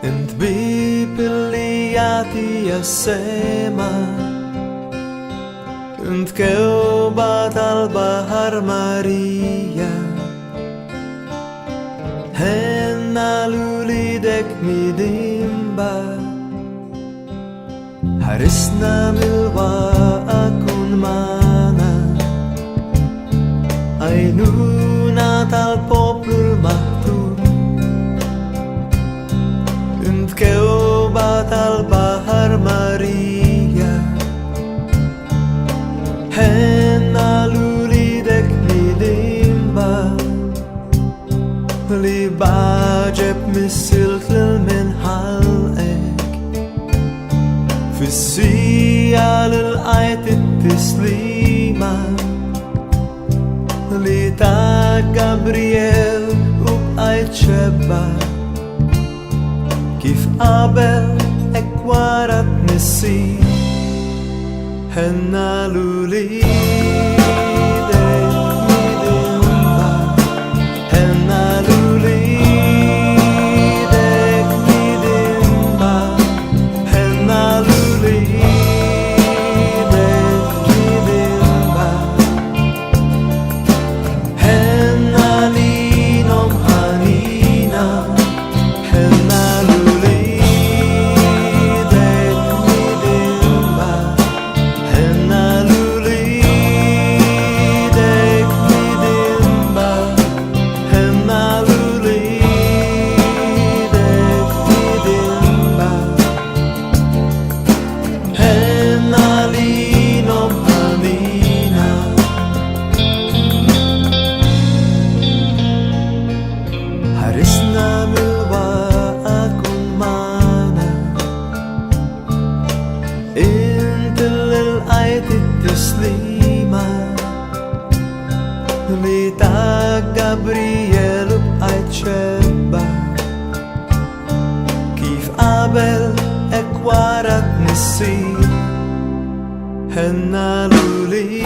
انت ببلياتي السما انت كوبات البحر ماريا هنا لوليدك ميديمبا حرسنا بالواكون معنا عينونا البوبل المكتوب انت كوبات البحر ماريا هنا لوليدك ميديمبا اللي بعجب مثل من حلقك في السيا للآية التسليمة اللي تاع جبريل وبآية شبه كيف قابل اكوارت نسي هنا لوليدك ميديمبا هنا لوليدك ميديمبا هنا لوليدك ميديمبا هنا لينوم هانينا هنا لوليدك ميديمبا هنا لوليدك ميديمبا هنا لوليدك ميديمبا هنا لينوم هانينا حرسنا بالواكون معنا انت للآية التسليمة اللي تاع جبريل وبآية شبه كيف قابل اكوارت نسي هنا لولي